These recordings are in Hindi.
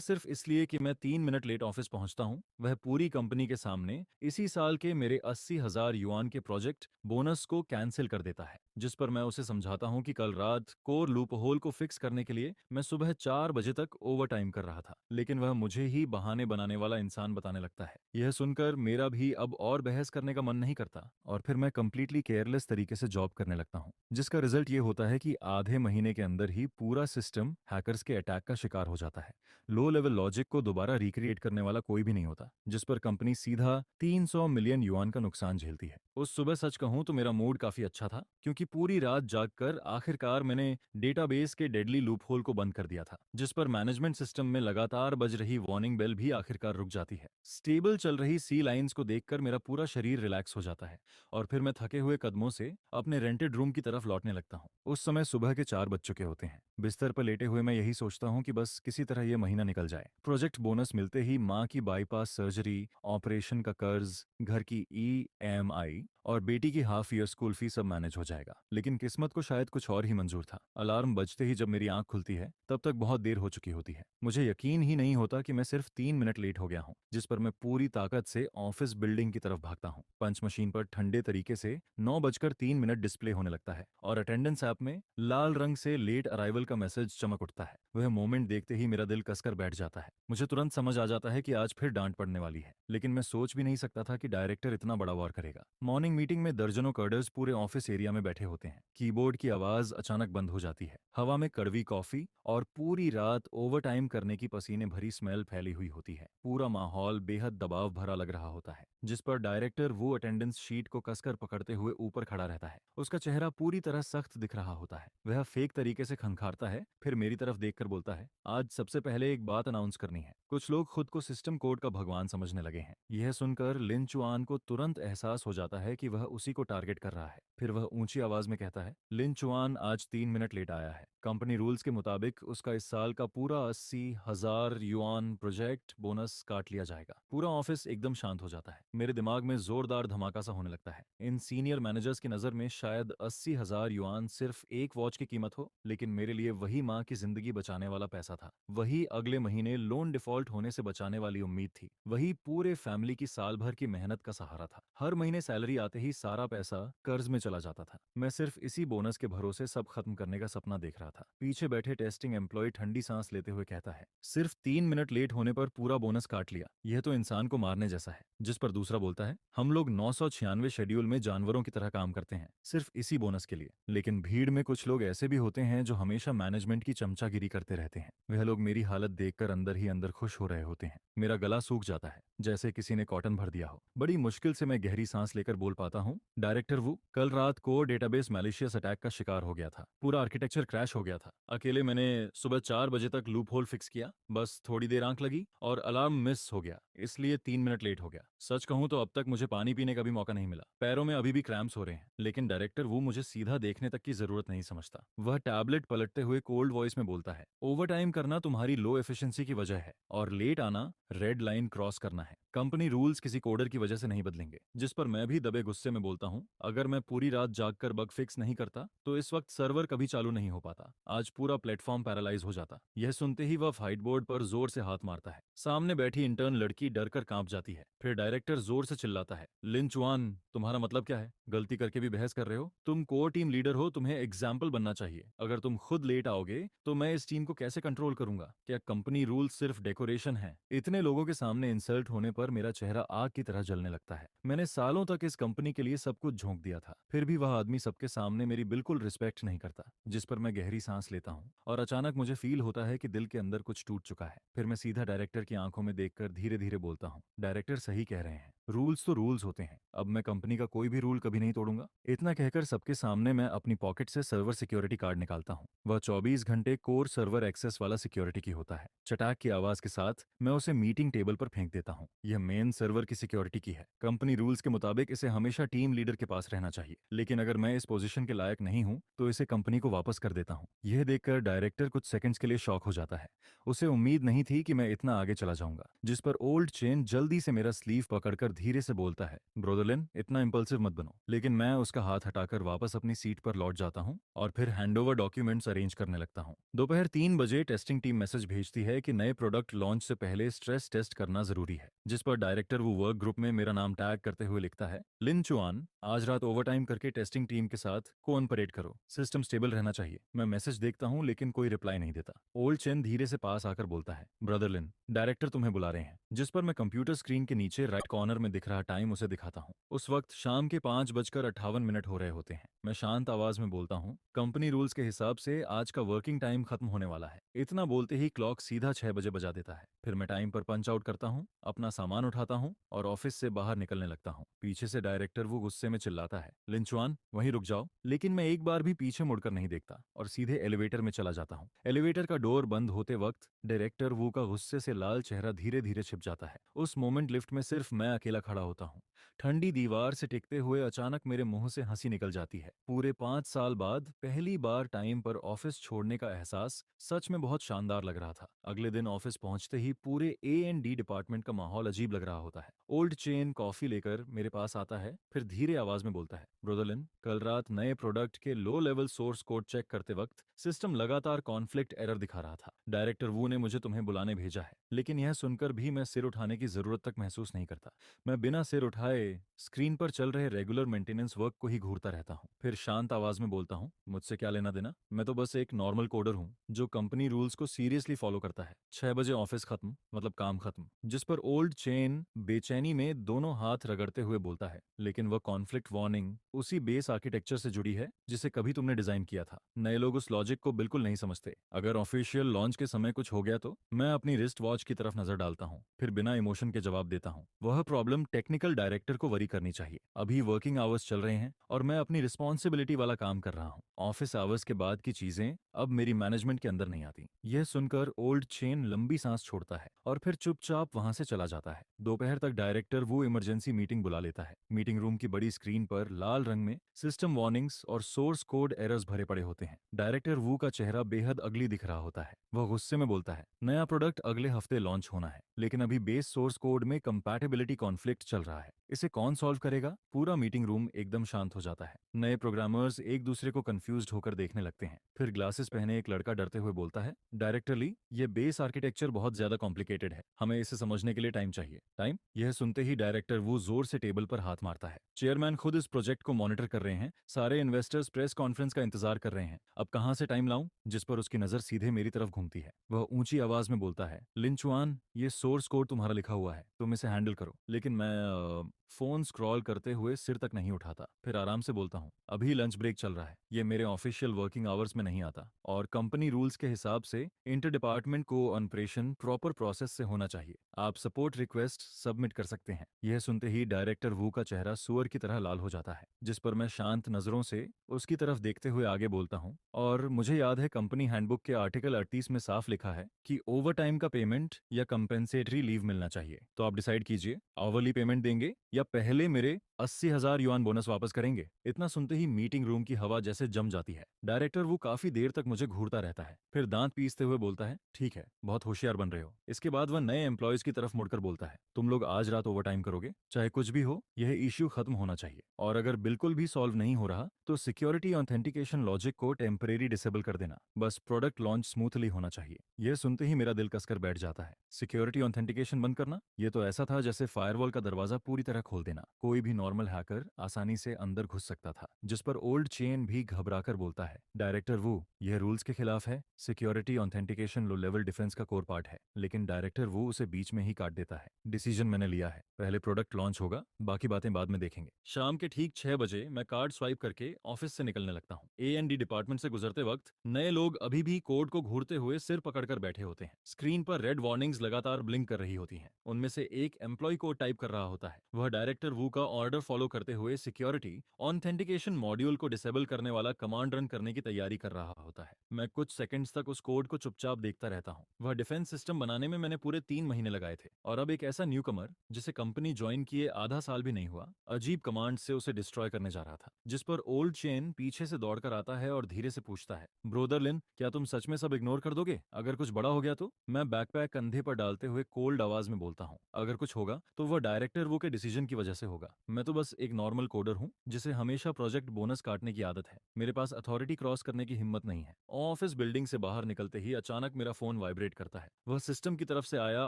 सिर्फ इसलिए कि मैं 3 मिनट लेट ऑफिस पहुंचता हूं, वह पूरी कंपनी के सामने इसी साल के मेरे 80,000 युआन के प्रोजेक्ट बोनस को कैंसिल कर देता है। जिस पर मैं उसे समझाता हूं कि कल रात कोर लूप होल को फिक्स करने के लिए मैं सुबह 4 बजे तक ओवर टाइम कर रहा था, लेकिन वह मुझे ही बहाने बनाने वाला इंसान बताने लगता है। यह सुनकर मेरा भी अब और बहस करने का मन नहीं करता और फिर मैं कंप्लीटली केयरलेस तरीके से जॉब करने लगता हूं, जिसका रिजल्ट ये होता है कि आधे महीने के अंदर ही पूरा सिस्टम हैकर्स के अटैक का शिकार हो जाता है। लो लेवल लॉजिक को दोबारा रिक्रिएट करने वाला कोई भी नहीं होता, जिस पर कंपनी सीधा 300 मिलियन युआन का नुकसान झेलती है। उस सुबह सच कहूं तो मेरा मूड काफी अच्छा था, क्योंकि पूरी रात जागकर आखिरकार मैंने डेटाबेस के डेडली लूपहोल को बंद कर दिया था, जिस पर मैनेजमेंट सिस्टम में लगातार बज रही वार्निंग बेल भी आखिरकार रुक जाती है। स्टेबल चल रही सी लाइंस को देखकर मेरा पूरा शरीर रिलैक्स हो जाता है और फिर मैं थके हुए कदमों से अपने रेंटेड रूम की तरफ लौटने लगता हूँ। उस समय सुबह के 4 बज चुके होते हैं। बिस्तर पर लेटे हुए मैं यही सोचता हूँ कि बस किसी तरह यह महीना निकल जाए। प्रोजेक्ट बोनस मिलते ही माँ की बाईपास सर्जरी, ऑपरेशन का कर्ज, घर की EMI और बेटी की हाफ ईयर स्कूल फीस सब मैनेज हो जाएगा। लेकिन किस्मत को शायद कुछ और ही मंजूर था। अलार्म बजते ही जब मेरी आंख खुलती है तब तक बहुत देर हो चुकी होती है। मुझे यकीन ही नहीं होता कि मैं सिर्फ 3 मिनट लेट हो गया हूँ, जिस पर मैं पूरी ताकत से ऑफिस बिल्डिंग की तरफ भागता हूँ। पंच मशीन पर ठंडे तरीके से 9:03 डिस्प्ले होने लगता है और अटेंडेंस ऐप में लाल रंग से लेट अराइवल का मैसेज चमक उठता है। वह मोमेंट देखते ही मेरा दिल कसकर बैठ जाता है। मुझे तुरंत समझ आ जाता है कि आज फिर डांट पड़ने वाली है, लेकिन मैं सोच भी नहीं सकता था कि डायरेक्टर इतना बड़ा वार करेगा। मॉर्निंग मीटिंग में दर्जनों कर्डर्स पूरे ऑफिस एरिया में बैठे होते हैं। कीबोर्ड की आवाज अचानक बंद हो जाती है। हवा में कड़वी कॉफी और पूरी रात ओवर टाइम करने की पसीने भरी स्मेल फैली हुई होती है। पूरा माहौल बेहद दबाव भरा लग रहा होता है, जिस पर डायरेक्टर वो अटेंडेंस शीट को कसकर पकड़ते हुए ऊपर खड़ा रहता है। उसका चेहरा पूरी तरह सख्त दिख रहा होता है। वह फेक तरीके से खंखारता है, फिर मेरी तरफ देखकर बोलता है, आज सबसे पहले एक बात अनाउंस करनी है। कुछ लोग खुद को सिस्टम कोड का भगवान समझने लगे हैं। यह सुनकर लिन चुआन को तुरंत एहसास हो जाता है कि वह उसी को टारगेट कर रहा है। फिर वह ऊंची आवाज में कहता है, लिन चुआन आज 3 मिनट लेट आया है। कंपनी रूल्स के मुताबिक उसका इस साल का पूरा 80,000 युआन प्रोजेक्ट बोनस काट लिया जाएगा। पूरा ऑफिस एकदम शांत हो जाता है। मेरे दिमाग में जोरदार धमाका सा होने लगता है। इन सीनियर मैनेजर्स की नजर में शायद 80,000 युआन सिर्फ एक वॉच की कीमत हो, लेकिन मेरे लिए वही माँ की जिंदगी बचाने वाला पैसा था। वही अगले महीने लोन डिफॉल्ट होने से बचाने वाली उम्मीद थी। वही पूरे फैमिली की साल भर की मेहनत का सहारा था। हर महीने सैलरी आते ही सारा पैसा कर्ज में चला जाता था। मैं सिर्फ इसी बोनस के भरोसे सब खत्म करने का सपना देख रहा था। पीछे बैठे टेस्टिंग एम्प्लॉय ठंडी सांस लेते हुए कहता है, सिर्फ 3 मिनट लेट होने पर पूरा बोनस काट लिया, यह तो इंसान को मारने जैसा है। जिस पर दूसरा बोलता है, हम लोग 996 शेड्यूल में जानवरों की तरह काम करते हैं, सिर्फ इसी बोनस के लिए। लेकिन भीड़ में कुछ लोग ऐसे भी होते हैं जो हमेशा मैनेजमेंट की चमचागिरी करते रहते हैं। वह लोग मेरी हालत देखकर अंदर ही अंदर खुश हो रहे होते हैं। मेरा गला सूख जाता है, जैसे किसी ने कॉटन भर दिया हो। बड़ी मुश्किल से मैं गहरी सांस लेकर बोल पाता हूँ, डायरेक्टर वू, कल रात को डेटाबेस मैलिशियस अटैक का शिकार हो गया था। पूरा आर्किटेक्चर क्रैश हो गया था। अकेले मैंने सुबह 4 बजे तक लूप होल फिक्स किया, बस थोड़ी देर आंख लगी और अलार्म मिस हो गया, इसलिए 3 मिनट लेट हो गया। सच कहूं तो अब तक मुझे पानी पीने का भी मौका नहीं मिला। पैरों में अभी भी क्रैम्प्स हो रहे हैं। लेकिन डायरेक्टर वो मुझे सीधा देखने तक की जरूरत नहीं समझता। वह टैबलेट पलटते हुए कोल्ड वॉइस में बोलता है, ओवर टाइम करना तुम्हारी लो एफिशिएंसी की वजह है और लेट आना रेड लाइन क्रॉस करना है। कंपनी रूल्स किसी कोडर की वजह से नहीं बदलेंगे। जिस पर मैं भी दबे गुस्से में बोलता हूँ, अगर मैं पूरी रात जागकर बग फिक्स नहीं करता तो इस वक्त सर्वर कभी चालू नहीं हो पाता। आज पूरा प्लेटफॉर्म पैरालाइज हो जाता। यह सुनते ही वह फाइट बोर्ड पर जोर से हाथ मारता है। सामने बैठी इंटर्न लड़की डर कर कांप जाती है। फिर डायरेक्टर जोर से चिल्लाता है, लिन चुआन, तुम्हारा मतलब क्या है? गलती करके भी बहस कर रहे हो? तुम कोर टीम लीडर हो, तुम्हें एग्जाम्पल बनना चाहिए। अगर तुम खुद लेट आओगे तो मैं इस टीम को कैसे कंट्रोल करूंगा? क्या कंपनी रूल सिर्फ डेकोरेशन है? इतने लोगों के सामने इंसल्ट होने पर मेरा चेहरा आग की तरह जलने लगता है। मैंने सालों तक इस कंपनी के लिए सब कुछ झोंक दिया था, फिर भी वह आदमी सबके सामने मेरी बिल्कुल रिस्पेक्ट नहीं करता। जिस पर मैं गहरी सांस लेता हूँ और अचानक मुझे फील होता है कि दिल के अंदर कुछ टूट चुका है। फिर मैं सीधा डायरेक्टर की आंखों में देखकर धीरे धीरे बोलता हूँ, डायरेक्टर सही कह रहे हैं, रूल्स तो रूल्स होते हैं। अब मैं कंपनी का कोई भी रूल कभी नहीं तोड़ूंगा। इतना कहकर सबके सामने मैं अपनी पॉकेट से सर्वर सिक्योरिटी कार्ड निकालता हूँ। वह 24 घंटे कोर सर्वर एक्सेस वाला सिक्योरिटी की होता है। चटाक की आवाज के साथ मैं उसे मीटिंग टेबल पर फेंक देता हूँ। यह मेन सर्वर की सिक्योरिटी की है। कंपनी रूल्स के मुताबिक इसे हमेशा टीम लीडर के पास रहना चाहिए, लेकिन अगर मैं इस पोजीशन के लायक नहीं हूँ तो इसे कंपनी को वापस कर देता हूँ। यह देखकर डायरेक्टर कुछ सेकंड्स के लिए शॉक हो जाता है। उसे उम्मीद नहीं थी कि मैं इतना आगे चला जाऊंगा। जिस पर ओल्ड चेन जल्दी से मेरा स्लीव पकड़कर धीरे से बोलता है, ब्रोदरलिन इतना इम्पल्सिव मत बनो। लेकिन मैं उसका हाथ हटाकर वापस अपनी सीट पर लौट जाता हूँ और फिर हैंडओवर डॉक्यूमेंट्स अरेंज करने लगता हूँ। दोपहर 3 बजे टेस्टिंग टीम मैसेज भेजती है कि नए प्रोडक्ट लॉन्च से पहले स्ट्रेस टेस्ट करना जरूरी है, जिस पर डायरेक्टर वो वर्क ग्रुप में मेरा नाम टैग करते हुए लिखता है, लिन चुआन, आज रात ओवरटाइम करके टेस्टिंग टीम के साथ कोऑपरेट करो, सिस्टम स्टेबल रहना चाहिए। मैं मैसेज देखता हूँ लेकिन कोई रिप्लाई नहीं देता। ओल्ड चेन धीरे से पास आकर बोलता है, ब्रदर लिन, डायरेक्टर तुम्हें बुला रहे हैं। जिस पर मैं कंप्यूटर स्क्रीन के नीचे राइट कॉर्नर में दिख रहा टाइम उसे दिखाता हूँ। उस वक्त शाम के 5:58 हो रहे होते हैं। मैं शांत आवाज में बोलता हूँ, कंपनी रूल्स के हिसाब से आज का वर्किंग टाइम खत्म होने वाला है। इतना बोलते ही क्लॉक सीधा 6 बजे बजा देता है। फिर मैं टाइम पर पंच आउट करता हूँ, अपना सामान उठाता हूँ और ऑफिस से बाहर निकलने लगता हूँ। पीछे से डायरेक्टर वो गुस्से में चिल्लाता है, लिंचुआन वहीं रुक जाओ। लेकिन मैं एक बार भी पीछे मुड़कर नहीं देखता और सीधे एलिवेटर में चला जाता हूँ। एलिवेटर का डोर बंद होते वक्त डायरेक्टर वो का गुस्से से लाल चेहरा धीरे धीरे छिप जाता है। उस मोमेंट लिफ्ट में सिर्फ मैं अकेला खड़ा होता हूँ। ठंडी दीवार से टिकते हुए अचानक मेरे मुंह से हंसी निकल जाती है। पूरे 5 साल बाद पहली बार टाइम पर ऑफिस छोड़ने का एहसास सच में बहुत शानदार लग रहा था। अगले दिन ऑफिस पहुंचते ही पूरे A&D डिपार्टमेंट का माहौल अजीब लग रहा होता है। ओल्ड चेन कॉफी लेकर मेरे पास आता है, फिर धीरे आवाज में बोलता है, ब्रोदरलिन, कल रात नए प्रोडक्ट के low level source code check करते वक्त सिस्टम लगातार कॉन्फ्लिक्ट एरर दिखा रहा था। डायरेक्टर वू ने मुझे तुम्हें बुलाने भेजा है। लेकिन यह सुनकर भी मैं सिर उठाने की जरूरत तक महसूस नहीं करता। मैं बिना सिर उठाए स्क्रीन पर चल रहे रेगुलर मेंटेनेंस वर्क को ही घूरता रहता हूँ। फिर शांत आवाज में बोलता हूँ, मुझसे क्या लेना देना, मैं तो बस एक नॉर्मल कोडर हूँ जो कंपनी रूल्स को सीरियसली फॉलो करता है। 6 बजे ऑफिस खत्म मतलब काम खत्म। जिस पर ओल्ड चेन बेचैनी में दोनों हाथ रगड़ते हुए बोलता है, लेकिन वह कॉन्फ्लिक्ट वार्निंग उसी बेस आर्किटेक्चर से जुड़ी है जिसे कभी तुमने डिजाइन किया था। नए लोग उस लॉजिक को बिल्कुल नहीं समझते। अगर ऑफिशियल लॉन्च के समय कुछ हो गया तो मैं अपनी रिस्ट वॉच की तरफ नजर डालता हूँ, फिर बिना इमोशन के जवाब देता हूँ, वह प्रॉब्लम टेक्निकल डायरेक्टर को वरी करनी चाहिए। अभी वर्किंग आवर्स चल रहे हैं और मैं अपनी रिस्पॉन्सिबिलिटी वाला काम कर रहा हूँ। ऑफिस आवर्स के बाद की चीजें अब मेरी मैनेजमेंट के अंदर नहीं आती। यह सुनकर ओल्ड चेन लंबी सांस छोड़ता है और फिर चुपचाप वहां से चला जाता है। दोपहर तक डायरेक्टर वो इमरजेंसी मीटिंग बुला लेता है। मीटिंग रूम की बड़ी स्क्रीन पर लाल रंग में सिस्टम वार्निंग्स और सोर्स कोड एरर्स भरे पड़े होते हैं। डायरेक्टर वू का चेहरा बेहद अगली दिख रहा होता है। वह गुस्से में बोलता है, नया प्रोडक्ट अगले हफ्ते लॉन्च होना है, लेकिन अभी बेस सोर्स कोड में कंपैटिबिलिटी कॉन्फ्लिक्ट चल रहा है। इसे कौन सॉल्व करेगा? पूरा मीटिंग रूम एकदम शांत हो जाता है। नए प्रोग्रामर्स एक दूसरे को कंफ्यूज्ड होकर देखने लगते हैं। फिर ग्लासेस पहने एक लड़का डरते हुए बोलता है, डायरेक्टर ली, ये बेस आर्किटेक्चर बहुत ज्यादा कॉम्प्लिकेटेड है, हमें इसे समझने के लिए टाइम चाहिए। टाइम? यह सुनते ही डायरेक्टर वो जोर से टेबल पर हाथ मारता है। चेयरमैन खुद इस प्रोजेक्ट को मॉनिटर कर रहे हैं, सारे इन्वेस्टर्स प्रेस कॉन्फ्रेंस का इंतजार कर रहे हैं, अब कहां से टाइम लाऊं? जिस पर उसकी नजर सीधे मेरी तरफ घूमती है। वह ऊंची आवाज में बोलता है, लिंचुआन, ये सोर्स कोड तुम्हारा लिखा हुआ है, तुम इसे हैंडल करो। लेकिन मैं फोन स्क्रॉल करते हुए सिर तक नहीं उठाता। फिर आराम से बोलता हूँ, अभी लंच ब्रेक चल रहा है, ये मेरे ऑफिशियल वर्किंग आवर्स में नहीं आता और कंपनी रूल्स के हिसाब से inter department cooperation proper process से होना चाहिए। आप सपोर्ट रिक्वेस्ट सबमिट कर सकते हैं। यह सुनते ही डायरेक्टर वू का चेहरा सुअर की तरह लाल हो जाता है। जिस पर मैं शांत नजरों से उसकी तरफ देखते हुए आगे बोलता हूँ, और मुझे याद है कंपनी हैंडबुक के आर्टिकल 38 में साफ लिखा है कि ओवर टाइम का पेमेंट या कंपेंसेटरी लीव मिलना चाहिए। तो आप डिसाइड कीजिए, आवरली पेमेंट देंगे या पहले मेरे 80,000 युआन बोनस वापस करेंगे। इतना सुनते ही मीटिंग रूम की हवा जैसे जम जाती है। डायरेक्टर वो काफी देर तक मुझे घूरता रहता है, फिर दांत पीसते हुए बोलता है, ठीक है, बहुत होशियार बन रहे हो। इसके बाद वह नए एम्प्लॉयज की तरफ मुड़कर बोलता है, तुम लोग आज रात ओवर टाइम करोगे, चाहे कुछ भी हो, यह इश्यू खत्म होना चाहिए। और अगर बिल्कुल भी सॉल्व नहीं हो रहा तो सिक्योरिटी ऑथेंटिकेशन लॉजिक को टेम्परेरी डिसेबल कर देना, बस प्रोडक्ट लॉन्च स्मूथली होना चाहिए। यह सुनते ही मेरा दिल कसकर बैठ जाता है। सिक्योरिटी ऑथेंटिकेशन बंद करना, यह तो ऐसा था जैसे फायरवॉल का दरवाजा पूरी तरह खोल देना। कोई भी नॉर्मल हैकर आसानी से अंदर घुस सकता था। जिस पर ओल्ड चेन भी घबराकर बोलता है, डायरेक्टर वू, यह रूल्स के खिलाफ है। Security authentication low level defence का कोर पार्ट है। लेकिन डायरेक्टर वू उसे बीच में ही काट देता है, डिसीजन मैंने लिया है, पहले प्रोडक्ट लॉन्च होगा, बाकी बातें बाद में देखेंगे। शाम के ठीक 6 बजे मैं कार्ड स्वाइप करके ऑफिस से निकलने लगता हूँ। A&D डिपार्टमेंट से गुजरते वक्त नए लोग अभी भी कोड को घूरते हुए सिर पकड़कर बैठे होते हैं। स्क्रीन पर रेड वार्निंग्स लगातार ब्लिंक कर रही होती हैं। उनमें से एक एम्प्लॉय कोड टाइप कर रहा होता है। वह डायरेक्टर वू का ऑर्डर फॉलो करते हुए सिक्योरिटी ऑथेंटिकेशन मॉड्यूल को डिसेबल करने वाला कमांड रन करने की तैयारी कर रहा होता है। मैं कुछ सेकंड्स तक उस कोड को चुपचाप देखता रहता हूँ। वह डिफेंस सिस्टम बनाने में मैंने पूरे 3 महीने लगाए थे, और अब एक ऐसा न्यू कमर जिसे कंपनी ज्वाइन किए आधा साल भी नहीं हुआ, अजीब कमांड से उसे डिस्ट्रॉय करने जा रहा था। जिस पर ओल्ड चेन पीछे से दौड़कर आता है और धीरे से पूछता है, ब्रोदर लिन, क्या तुम सच में सब इग्नोर कर दोगे? अगर कुछ बड़ा हो गया तो? मैं बैकपैक कंधे पर डालते हुए कोल्ड आवाज में बोलता हूँ, अगर कुछ होगा तो वह डायरेक्टर वो के डिसीजन की वजह से होगा। मैं तो बस एक नॉर्मल कोडर हूँ जिसे हमेशा प्रोजेक्ट बोनस काटने की आदत है। मेरे पास अथॉरिटी क्रॉस करने की हिम्मत नहीं है। ऑफिस बिल्डिंग से बाहर निकलते ही अचानक मेरा फोन वाइब्रेट करता है। वह सिस्टम की तरफ से आया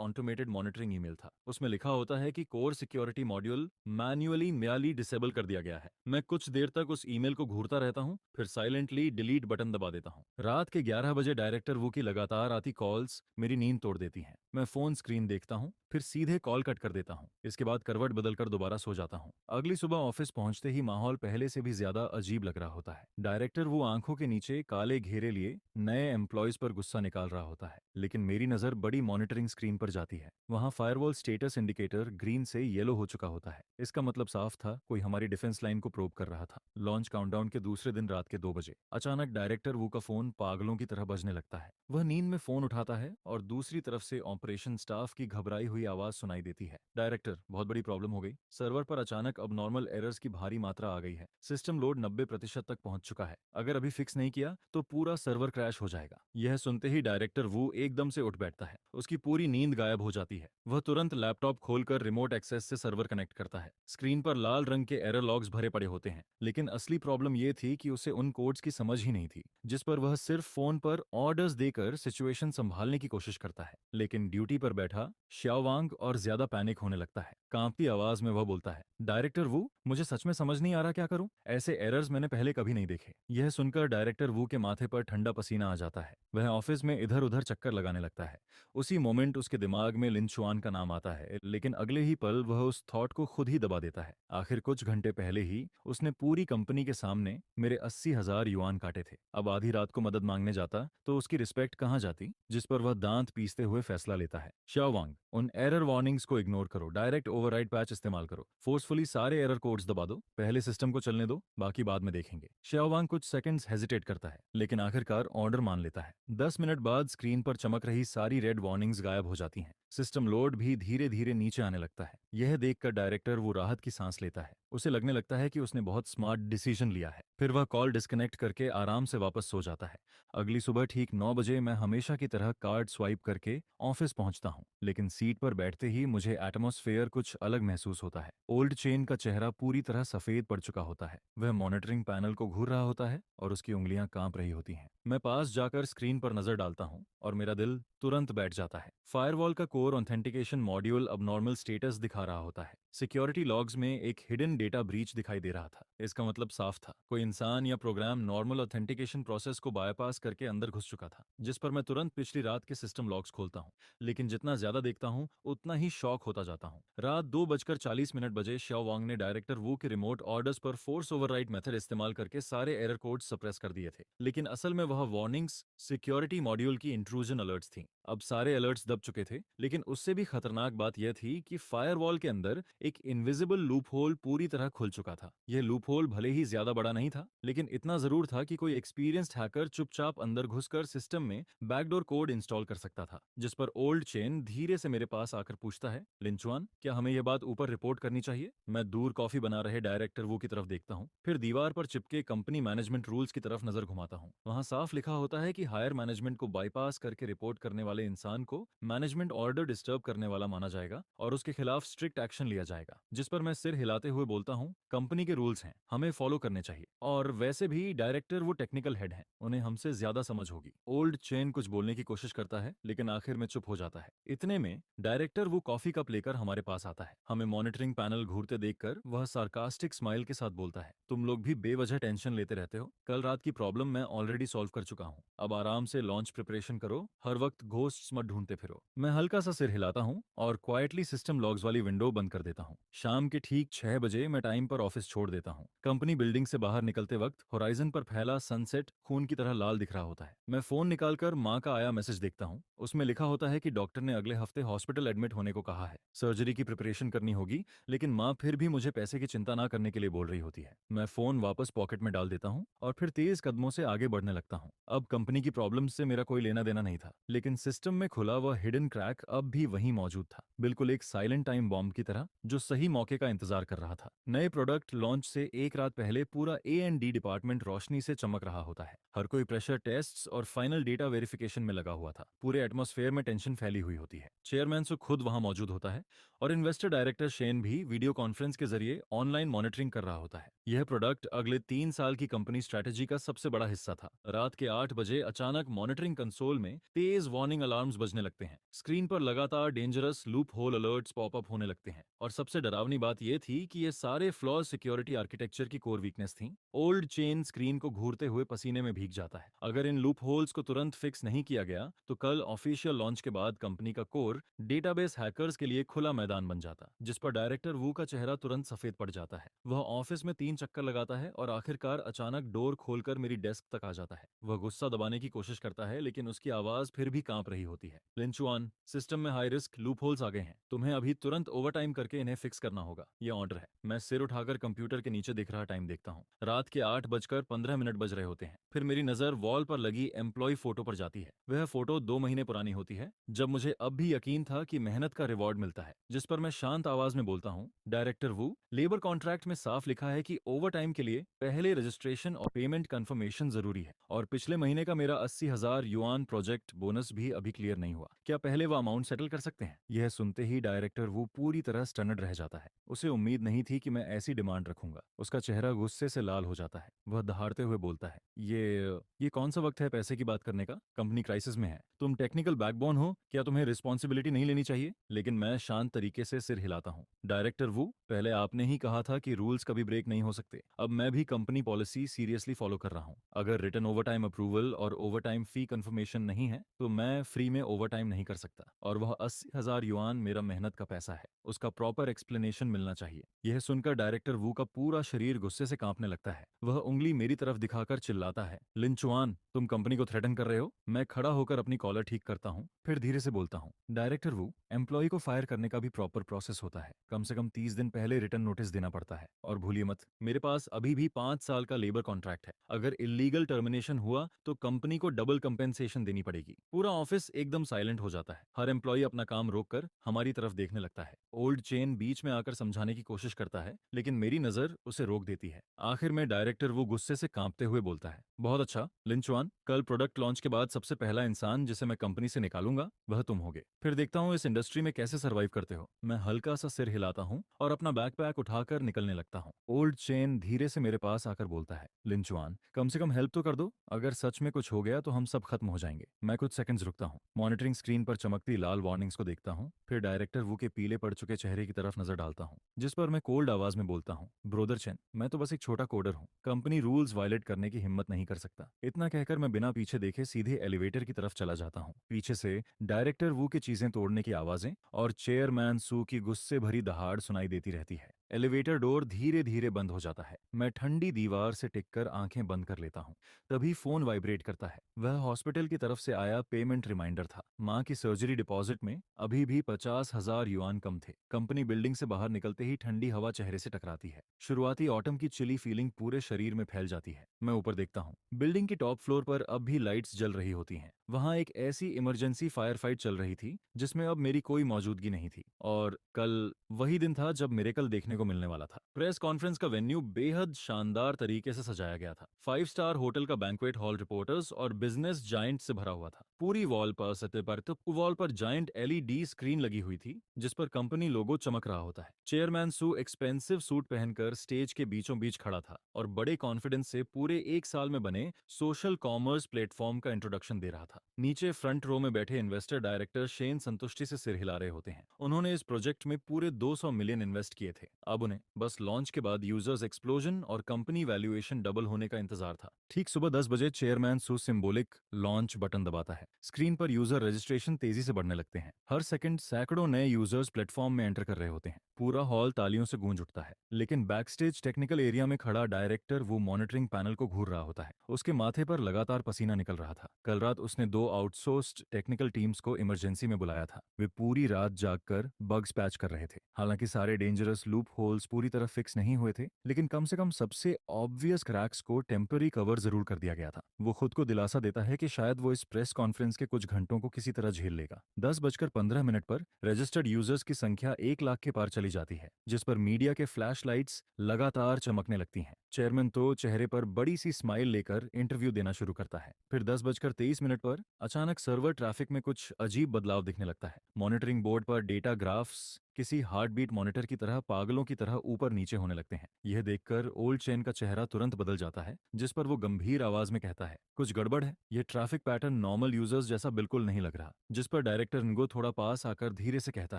ऑटोमेटेड मॉनिटरिंग ईमेल था। उसमें लिखा होता है कि core security module manually disable कर दिया गया है। मैं कुछ देर तक उस ईमेल को घूरता रहता हूँ, फिर साइलेंटली डिलीट बटन दबा देता हूँ। रात के 11 बजे डायरेक्टर वू की लगातार आती कॉल्स मेरी नींद तोड़ देती हैं। मैं फोन स्क्रीन देखता हूँ, फिर सीधे कॉल कट कर देता हूँ। इसके बाद करवट बदलकर दोबारा सो जाता हूँ। अगली सुबह ऑफिस पहुंचते ही माहौल पहले से भी ज्यादा अजीब लग रहा होता है। डायरेक्टर वो आंखों के नीचे काले घेरे लिए नए एम्प्लॉयज पर गुस्सा निकाल रहा होता है, लेकिन मेरी नजर बड़ी मॉनिटरिंग स्क्रीन पर जाती है। वहां फायरवॉल स्टेटस इंडिकेटर ग्रीन से येलो हो चुका होता है। इसका मतलब साफ था, कोई हमारी डिफेंस लाइन को प्रोब कर रहा था। लॉन्च काउंटडाउन के दूसरे दिन रात के 2 बजे अचानक डायरेक्टर वू का फोन पागलों की तरह बजने लगता है। वह नींद में फोन उठाता है और दूसरी तरफ से ऑपरेशन स्टाफ की घबराई हुई आवाज सुनाई देती है। डायरेक्टर, बहुत बड़ी प्रॉब्लम हो गई। सर्वर पर अचानक अबनॉर्मल एरर्स की भारी मात्रा आ गई है। सिस्टम लोड 90% तक पहुंच चुका है। अगर अभी फिक्स नहीं किया तो पूरा सर्वर क्रैश हो जाएगा। यह सुनते ही डायरेक्टर वू एकदम से उठ बैठता है। उसकी पूरी नींद गायब हो जाती है। वह तुरंत लैपटॉप खोलकर रिमोट एक्सेस से सर्वर कनेक्ट करता है। स्क्रीन पर लाल रंग के एरर लॉग्स भरे पड़े होते हैं, लेकिन असली प्रॉब्लम यह थी कि उसे उन कोड्स की समझ ही नहीं थी जिस पर वह सिर्फ फोन पर ऑर्डर्स देकर सिचुएशन संभालने की कोशिश करता है। लेकिन ड्यूटी पर बैठा श्याओवांग और ज्यादा पैनिक होने लगता है। कांपती आवाज में वह बोलता है, डायरेक्टर वू, मुझे सच में समझ नहीं आ रहा क्या करूं। ऐसे एरर्स मैंने पहले कभी नहीं देखे। यह सुनकर डायरेक्टर वू के माथे पर ठंडा पसीना आ जाता है। वह ऑफिस में इधर उधर चक्कर लगाने लगता है। उसी मोमेंट उसके दिमाग में लिन चुआन का नाम आता है, लेकिन अगले ही पल वह उस थॉट को खुद ही दबा देता है। आखिर कुछ घंटे पहले ही उसने पूरी कंपनी के सामने मेरे 80,000 युआन काटे थे। अब आधी रात को मदद मांगने जाता तो उसकी रिस्पेक्ट कहाँ जाती, जिस पर वह दांत पीसते हुए फैसला लेता है। शाओवांग, उन एरर वार्निंग्स को इग्नोर करो, डायरेक्ट ओवरराइड पैच इस्तेमाल करो, फोर्सफुली सारे एरर कोड्स दबा दो, पहले सिस्टम को चलने दो, बाकी बाद में देखेंगे। शाओवांग कुछ सेकंड्स हेजिटेट करता है, लेकिन आखिरकार ऑर्डर मान लेता है। 10 मिनट बाद स्क्रीन पर चमक रही सारी रेड वार्निंग्स गायब हो जाती हैं। सिस्टम लोड भी धीरे धीरे नीचे आने लगता है। यह देखकर डायरेक्टर वो राहत की सांस लेता है। उसे लगने लगता है कि उसने बहुत स्मार्ट डिसीजन लिया है। फिर वह कॉल डिस्कनेक्ट करके आराम से वापस सो जाता है। अगली सुबह ठीक 9 बजे मैं हमेशा की तरह कार्ड स्वाइप करके ऑफिस पहुंचता हूं, लेकिन सीट पर बैठते ही मुझे एटमॉस्फेयर कुछ अलग महसूस होता है। ओल्ड चेन का चेहरा पूरी तरह सफेद पड़ चुका होता है। वह मॉनिटरिंग पैनल को घूर रहा होता है और उसकी उंगलियां कांप रही होती हैं। मैं पास जाकर स्क्रीन पर नजर डालता हूं और मेरा दिल तुरंत बैठ जाता है। फायरवॉल का कोर ऑथेंटिकेशन मॉड्यूल अब नॉर्मल स्टेटस दिखा रहा होता है। सिक्योरिटी लॉग्स में एक हिडन डेटा ब्रीच दिखाई दे रहा था। इसका मतलब साफ था, कोई इंसान या प्रोग्राम नॉर्मल ऑथेंटिकेशन प्रोसेस को बायपास करके अंदर घुस चुका था। जिस पर मैं तुरंत पिछली रात के सिस्टम लॉग्स खोलता हूँ, लेकिन जितना ज्यादा देखता हूँ उतना ही शॉक होता जाता हूँ। रात 2:40 बजे शाओ वांग ने डायरेक्टर वू के रिमोट ऑर्डर्स पर फोर्स ओवरराइड मेथड इस्तेमाल करके सारे एरर कोड सप्रेस कर दिए थे, लेकिन असल में वह वार्निंग्स सिक्योरिटी मॉड्यूल की इंट्रूजन अलर्ट्स थी। अब सारे अलर्ट्स दब चुके थे, लेकिन उससे भी खतरनाक बात यह थी कि फायरवॉल के अंदर एक इनविजिबल लूप होल पूरी तरह खुल चुका था। यह लूप होल भले ही ज्यादा बड़ा नहीं था, लेकिन इतना जरूर था कि कोई एक्सपीरियंस्ड हैकर चुपचाप अंदर घुसकर सिस्टम में बैकडोर कोड इंस्टॉल कर सकता था। जिस पर ओल्ड चेन धीरे से मेरे पास आकर पूछता है, लिंचुआन, क्या हमें यह बात ऊपर रिपोर्ट करनी चाहिए? मैं दूर कॉफी बना रहे डायरेक्टर वो की तरफ देखता हूँ, फिर दीवार पर चिपके कंपनी मैनेजमेंट रूल्स की तरफ नजर घुमाता हूँ। वहां साफ लिखा होता है कि हायर मैनेजमेंट को बाईपास करके रिपोर्ट करने वाले इंसान को मैनेजमेंट ऑर्डर डिस्टर्ब करने वाला माना जाएगा और उसके खिलाफ स्ट्रिक्ट एक्शन लिया जाएगा। जिस पर मैं सिर हिलाते हुए बोलता हूँ, कंपनी के रूल्स हैं, हमें फॉलो करने चाहिए, और वैसे भी डायरेक्टर वो टेक्निकल हेड हैं, उन्हें हमसे ज्यादा समझ होगी। ओल्ड चेन कुछ बोलने की कोशिश करता है, लेकिन आखिर में चुप हो जाता है। इतने में डायरेक्टर वो कॉफी कप लेकर हमारे पास आता है। हमें मॉनिटरिंग पैनल घूरते देखकर वह सार्कास्टिक स्माइल के साथ बोलता है, तुम लोग भी बेवजह टेंशन लेते रहते हो। कल रात की प्रॉब्लम मैं ऑलरेडी सॉल्व कर चुका हूँ। अब आराम से लॉन्च प्रिपरेशन करो, हर वक्त घोस्ट्स मत ढूंढते फिरो। मैं हल्का सा सिर हिलाता हूँ और क्वाइटली सिस्टम लॉग्स वाली विंडो बंद कर देता हूँ। शाम के ठीक 6 बजे मैं टाइम पर ऑफिस छोड़ देता हूँ। कंपनी बिल्डिंग से बाहर निकलते वक्त होराइजन पर फैला सनसेट खून की तरह लाल दिख रहा होता है। मैं फोन निकालकर माँ का आया मैसेज देखता हूँ। उसमें लिखा होता है कि डॉक्टर ने अगले हफ्ते हॉस्पिटल एडमिट होने को कहा है। सर्जरी की प्रिपरेशन करनी होगी, लेकिन माँ फिर भी मुझे पैसे की चिंता ना करने के लिए बोल रही होती है। मैं फोन वापस पॉकेट में डाल देता हूँ और फिर तेज कदमों से आगे बढ़ने लगता हूँ। अब कंपनी की प्रॉब्लम से मेरा कोई लेना देना नहीं था, लेकिन सिस्टम में खुला वह हिडन क्रैक अब भी वहीं मौजूद था, बिल्कुल एक साइलेंट टाइम बॉम्ब की तरह जो सही मौके का इंतजार कर रहा था। नए प्रोडक्ट लॉन्च से एक रात पहले पूरा A&D डिपार्टमेंट रोशनी से चमक रहा होता है। हर कोई प्रेशर टेस्ट्स और फाइनल डेटा वेरिफिकेशन में लगा हुआ था। पूरे एटमॉस्फेयर में टेंशन फैली हुई होती है। चेयरमैन सो खुद वहां मौजूद होता है और इन्वेस्टर डायरेक्टर शेन भी वीडियो कॉन्फ्रेंस के जरिए ऑनलाइन मॉनिटरिंग कर रहा होता है। यह प्रोडक्ट अगले 3 साल की कंपनी स्ट्रैटेजी का सबसे बड़ा हिस्सा था। रात के 8 बजे अचानक मॉनिटरिंग कंसोल में तेज वार्निंग अलार्म्स बजने लगते हैं। स्क्रीन पर लगातार dangerous loop hole alerts popup होने लगते हैं और सबसे डरावनी बात यह थी कि ये सारे फ्लॉज सिक्योरिटी आर्किटेक्चर की कोर वीकनेस थी। ओल्ड चेन स्क्रीन को घूरते हुए पसीने में भीग जाता है। अगर इन लूप होल्स को तुरंत फिक्स नहीं किया गया तो कल ऑफिशियल लॉन्च के बाद कंपनी का कोर डेटाबेस हैकर्स के लिए खुला मैदान बन जाता, जिस पर डायरेक्टर वू का चेहरा तुरंत सफेद पड़ जाता है। वह ऑफिस में 3 चक्कर लगाता है और आखिरकार अचानक डोर खोलकर मेरी डेस्क तक आ जाता है। वह गुस्सा दबाने की कोशिश करता है लेकिन उसकी आवाज फिर भी कांप रही होती है। लिंचुआन, सिस्टम में हाई रिस्क लूप होल्स आ गए हैं, तुम्हें अभी तुरंत ओवरटाइम करके इन्हें फिक्स करना होगा, ये ऑर्डर है। मैं सिर उठाकर कंप्यूटर के नीचे दिख रहा टाइम देखता हूँ। रात के 8:15 बज रहे होते हैं। फिर मेरी नजर वॉल पर लगी एम्प्लॉय फोटो पर जाती है। वह फोटो 2 महीने पुरानी होती है, जब मुझे अब भी यकीन था कि मेहनत का रिवॉर्ड मिलता है। जिस पर मैं शांत आवाज में बोलता हूँ, डायरेक्टर वू, लेबर कॉन्ट्रैक्ट में साफ लिखा है कि ओवरटाइम के लिए पहले रजिस्ट्रेशन और पेमेंट कंफर्मेशन जरूरी है, और पिछले महीने का मेरा 80,000 युआन प्रोजेक्ट बोनस भी अभी क्लियर नहीं हुआ। क्या पहले वो अमाउंट सेटल कर सकते हैं? यह सुनते ही डायरेक्टर वो पूरी तरह स्टनड रह जाता है। उसे उम्मीद नहीं थी कि मैं ऐसी डिमांड रखूंगा। उसका चेहरा गुस्से से लाल हो जाता है। वह दहाड़ते हुए बोलता है, ये कौन सा वक्त है पैसे की बात करने का? कंपनी क्राइसिस में है, तुम टेक्निकल बैकबोन हो, क्या तुम्हें रिस्पॉन्सिबिलिटी नहीं लेनी चाहिए? लेकिन मैं शांत तरीके से सिर हिलाता हूँ। डायरेक्टर वू, पहले आपने ही कहा था कि रूल्स कभी ब्रेक नहीं हो सकते। अब मैं भी कंपनी पॉलिसी सीरियसली फॉलो कर रहा हूँ। अगर रिटर्न ओवरटाइम अप्रूवल और ओवरटाइम फी कंफर्मेशन नहीं है तो मैं फ्री में ओवरटाइम नहीं कर सकता, और वह 80,000 युआन मेरा मेहनत का पैसा है। उसका प्रॉपर एक्सप्लेनेशन मिलना चाहिए। यह सुनकर डायरेक्टर वू का पूरा शरीर गुस्से से कांपने लगता है। वह उंगली मेरी तरफ दिखाकर चिल्लाता है, लिंचुआन, तुम कंपनी को थ्रेटन कर रहे हो? मैं खड़ा होकर अपनी कॉलर ठीक करता हूँ, फिर धीरे से बोलता हूँ, डायरेक्टर वू, एम्प्लॉय को फायर करने का भी प्रॉपर प्रोसेस होता है। कम से कम 30 दिन पहले रिटर्न नोटिस देना पड़ता है। और भूलिए मत, मेरे पास अभी भी 5 साल का लेबर कॉन्ट्रैक्ट है। अगर इलीगल टर्मिनेशन हुआ तो कंपनी को डबल कंपेंसेशन देनी पड़ेगी। पूरा ऑफिस एकदम साइलेंट हो जाता है। हर एम्प्लॉय अपना काम रोककर हमारी तरफ देखने लगता है। ओल्ड चेन बीच में आकर समझाने की कोशिश करता है लेकिन मेरी नजर उसे रोक देती है। आखिर में डायरेक्टर वो गुस्से से कांपते हुए बोलता है, बहुत अच्छा लिंचुआन, कल प्रोडक्ट लॉन्च के बाद सबसे पहला इंसान जिसे मैं कंपनी से निकालूंगा वह तुम होगे। फिर देखता हूँ इस इंडस्ट्री में कैसे सर्वाइव करते हो। मैं हल्का सा सिर हिलाता हूँ और अपना बैकपैक उठाकर निकलने लगता हूँ। ओल्ड चेन धीरे से मेरे पास आकर बोलता है, लिंचुआन, कम से कम हेल्प तो कर दो। अगर सच में कुछ हो गया तो हम सब खत्म हो जाएंगे। मैं कुछ सेकंड्स रुकता हूँ, मॉनिटरिंग स्क्रीन पर चमकती लाल वार्निंग्स को देखता हूँ, फिर डायरेक्टर वू के पीले पड़ चुके चेहरे की तरफ नजर डालता हूँ, जिस पर मैं कोल्ड आवाज में बोलता हूँ, ब्रोदर चेन, मैं तो बस एक छोटा कोडर हूँ, कंपनी रूल्स वायलेट करने की हिम्मत नहीं कर सकता। इतना कहकर मैं बिना पीछे देखे सीधे एलिवेटर की तरफ चला जाता हूँ। पीछे से डायरेक्टर वू की चीजें तोड़ने की आवाजें और चेयरमैन सू की गुस्से भरी दहाड़ सुनाई देती रहती है। एलिवेटर डोर धीरे धीरे बंद हो जाता है। मैं ठंडी दीवार से टिककर आंखें बंद कर लेता हूँ। तभी फोन वाइब्रेट करता है। वह हॉस्पिटल की तरफ से आया पेमेंट रिमाइंडर था। माँ की सर्जरी डिपॉजिट में अभी भी 50,000 युआन कम थे। कंपनी बिल्डिंग से बाहर निकलते ही ठंडी हवा चेहरे से टकराती है। शुरुआती ऑटम की चिली फीलिंग पूरे शरीर में फैल जाती है। मैं ऊपर देखता हूँ। बिल्डिंग की टॉप फ्लोर पर अब भी लाइट्स जल रही होती हैं। वहां एक ऐसी इमरजेंसी फायर फाइट चल रही थी जिसमें अब मेरी कोई मौजूदगी नहीं थी। और कल वही दिन था जब मिरेकल देखने को मिलने वाला था। प्रेस कॉन्फ्रेंस का वेन्यू बेहद शानदार तरीके से सजाया गया था। 5 स्टार होटल का बैंक्वेट हॉल रिपोर्टर्स और बिजनेस जायंट से भरा हुआ था। पूरी वॉल पर सतह पर तो वॉल पर जायंट एलईडी स्क्रीन लगी हुई थी जिस पर कंपनी लोगो चमक रहा होता है। चेयरमैन सू एक्सपेंसिव सूट पहनकर स्टेज के बीचों बीच खड़ा था और बड़े कॉन्फिडेंस से पूरे 1 साल में बने सोशल कॉमर्स प्लेटफॉर्म का इंट्रोडक्शन दे रहा था। नीचे फ्रंट रो में बैठे इन्वेस्टर डायरेक्टर शेन संतुष्टि से सिर हिला रहे होते हैं। उन्होंने इस प्रोजेक्ट में पूरे 200 मिलियन इन्वेस्ट किए थे। अब उन्हें बस लॉन्च के बाद यूजर्स एक्सप्लोजन और कंपनी वैल्यूएशन डबल होने का इंतजार था। ठीक सुबह 10 बजे चेयरमैन सू सिंबॉलिक लॉन्च बटन दबाता है। स्क्रीन पर यूजर रजिस्ट्रेशन तेजी से बढ़ने लगते हैं। हर सेकंड सैकड़ों नए यूजर्स प्लेटफॉर्म में एंटर कर रहे होते हैं। पूरा हॉल तालियों से गूंज उठता है। लेकिन बैकस्टेज टेक्निकल एरिया में खड़ा डायरेक्टर वो मॉनिटरिंग पैनल को घूर रहा होता है। उसके माथे पर लगातार पसीना निकल रहा था। कल रात उसने 2 आउटसोर्स्ड टेक्निकल टीम्स को इमरजेंसी में बुलाया था। वे पूरी रात जागकर बग्स पैच कर रहे थे। हालांकि सारे डेंजरस लूप होल्स पूरी तरह फिक्स नहीं हुए थे, लेकिन कम से कम सबसे ऑब्वियस क्रैक्स को टेम्पररी कवर जरूर कर दिया गया था। वो खुद को दिलासा देता है कि शायद वो इस प्रेस कॉन्फ्रेंस के कुछ घंटों को किसी तरह झेल लेगा। 10:15 पर रजिस्टर्ड यूजर्स की संख्या 1 लाख के पार चली जाती है, जिस पर मीडिया के फ्लैश लाइट्स लगातार चमकने लगती हैं। चेयरमैन तो चेहरे पर बड़ी सी स्माइल लेकर इंटरव्यू देना शुरू करता है। फिर 10:23 पर अचानक सर्वर ट्रैफिक में कुछ अजीब बदलाव दिखने लगता है। मॉनिटरिंग बोर्ड पर डेटा ग्राफ्स किसी हार्ट बीट मॉनिटर की तरह पागलों की तरह ऊपर नीचे होने लगते हैं। यह देखकर ओल्ड चेन का चेहरा तुरंत बदल जाता है, जिस पर वो गंभीर आवाज में कहता है, कुछ गड़बड़ है। यह ट्रैफिक पैटर्न नॉर्मल यूजर्स जैसा बिल्कुल नहीं लग रहा। जिस पर डायरेक्टर इनको थोड़ा पास आकर धीरे से कहता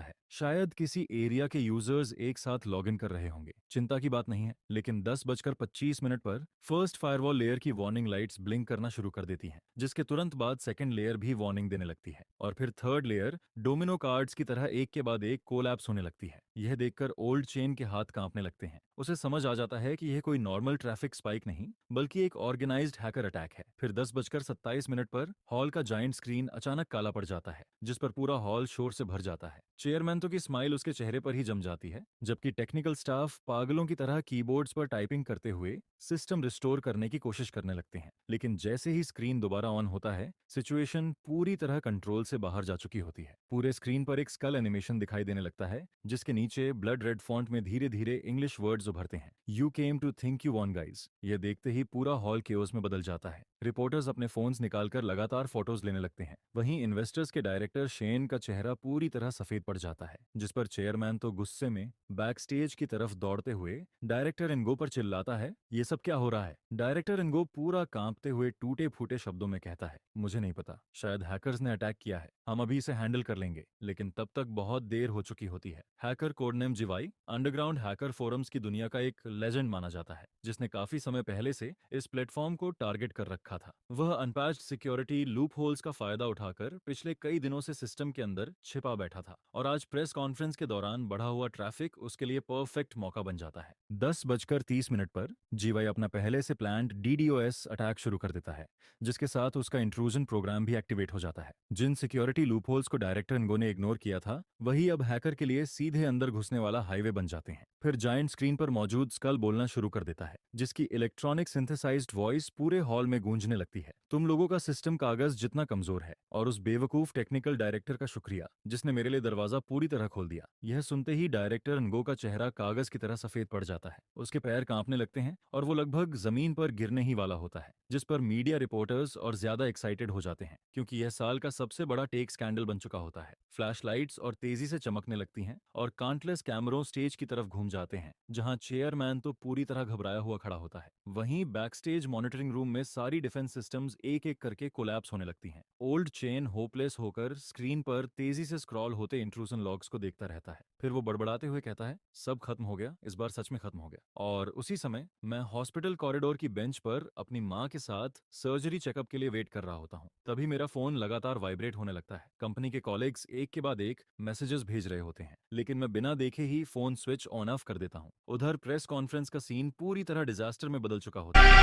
है, शायद किसी एरिया के यूजर्स एक साथ लॉग इन कर रहे होंगे, चिंता की बात नहीं है। लेकिन 10:25 पर फर्स्ट फायरवॉल लेयर की वार्निंग लाइट्स ब्लिंक करना शुरू कर देती हैं, जिसके तुरंत बाद सेकंड लेयर भी वार्निंग देने लगती है, और फिर थर्ड लेयर डोमिनो कार्ड्स की तरह एक के बाद एक कोलैप्स होने लगती है। यह देखकर ओल्ड चेन के हाथ कांपने लगते हैं। उसे समझ आ जाता है कि यह कोई नॉर्मल ट्रैफिक स्पाइक नहीं, बल्कि एक ऑर्गेनाइज्ड हैकर अटैक है। फिर 10:27 पर हॉल का जाइंट स्क्रीन अचानक काला पड़ जाता है, जिस पर पूरा हॉल शोर से भर जाता है। चेयरमैन तो की स्माइल उसके चेहरे पर ही जम जाती है, जबकि टेक्निकल स्टाफ पागलों की तरह कीबोर्ड्स पर टाइपिंग करते हुए सिस्टम रिस्टोर करने की कोशिश करने लगते हैं। लेकिन जैसे ही स्क्रीन दोबारा ऑन होता है, सिचुएशन पूरी तरह कंट्रोल से बाहर जा चुकी होती है। पूरे स्क्रीन पर एक स्कल एनिमेशन दिखाई देने लगता है, जिसके नीचे ब्लड रेड फॉन्ट में धीरे धीरे इंग्लिश वर्ड्स उभरते हैं। You came to think you won guys. यह देखते ही पूरा हॉल केओस में बदल जाता है। रिपोर्टर्स अपने फोन्स निकालकर लगातार फोटोज लेने लगते हैं। वहीं इन्वेस्टर्स के डायरेक्टर शेन का चेहरा पूरी तरह सफेद पड़ जाता है, जिस पर चेयरमैन तो गुस्से में बैकस्टेज की तरफ दौड़ते हुए डायरेक्टर इनगो पर चिल्लाता है, ये सब क्या हो रहा है। डायरेक्टर इनगो पूरा कांपते हुए टूटे फूटे शब्दों में कहता है, मुझे नहीं पता, शायद हैकर्स ने अटैक किया है, हम अभी इसे हैंडल कर लेंगे। लेकिन तब तक बहुत देर हो चुकी होती है। Hacker codename GY underground hacker forums की दुनिया का एक लेजेंड माना जाता है, जिसने काफी समय पहले से इस प्लेटफॉर्म को टारगेट कर रखा था। वह अनपैच्ड सिक्योरिटी लूप होल्स का फायदा उठाकर पिछले कई दिनों से सिस्टम के अंदर छिपा बैठा था, और आज प्रेस कॉन्फ्रेंस के दौरान बढ़ा हुआ ट्रैफिक उसके लिए परफेक्ट मौका बन जाता है। 10:30 पर जीवाई अपना पहले से प्लान्ड DDoS अटैक शुरू कर देता है, जिसके साथ उसका इंट्रूजन प्रोग्राम भी एक्टिवेट हो जाता है। जिन सिक्योरिटी लूपहोल्स को डायरेक्टर इनगो ने इग्नोर किया था, वही अब हैकर के लिए सीधे अंदर घुसने वाला हाईवे बन जाते हैं। फिर जायंट स्क्रीन पर मौजूद स्कल बोलना शुरू कर देता है, जिसकी इलेक्ट्रॉनिक सिंथेसाइज्ड वॉइस पूरे हॉल में गूंजने लगती है। तुम लोगों का सिस्टम कागज जितना कमजोर है, और उस बेवकूफ टेक्निकल डायरेक्टर का शुक्रिया जिसने मेरे लिए दरवाजा पूरी तरह खोल दिया। यह सुनते ही डायरेक्टर इनगो का चेहरा कागज की तरह सफेद पड़ जाता है। उसके पैर कांपने लगते हैं और वो लगभग जमीन पर गिरने ही वाला होता है, जिस पर मीडिया रिपोर्टर्स और ज्यादा एक्साइटेड हो जाते हैं, क्योंकि यह साल का सबसे बड़ा टेक स्कैंडल बन चुका होता है। फ्लैश लाइट्स और तेजी से चमकने लगती हैं, और काउंटलेस कैमरों स्टेज की तरफ घूम जाते हैं, जहां चेयरमैन तो पूरी तरह घबराया हुआ खड़ा होता है। वहीं बैकस्टेज मॉनिटरिंग रूम में सारी डिफेंस सिस्टम्स एक एक करके कोलैप्स होने लगती हैं। ओल्ड चेन होपलेस होकर स्क्रीन पर तेजी से स्क्रॉल होते इंट्रूजन लॉग्स को देखता रहता है। फिर वो बड़बड़ाते हुए कहता है, सब खत्म हो गया, इस बार सच में खत्म हो गया। और उसी समय मैं हॉस्पिटल कॉरिडोर की बेंच पर अपनी माँ के साथ सर्जरी चेकअप के लिए वेट कर रहा होता हूँ। तभी मेरा फोन लगातार वाइब्रेट होने लगता है। कंपनी के कॉलीग्स एक के बाद एक मैसेजेस भेज रहे होते हैं, लेकिन मैं बिना देखे ही फोन स्विच ऑन ऑफ कर देता हूँ। उधर प्रेस कॉन्फ्रेंस का सीन पूरी तरह डिजास्टर में बदल चुका होता है।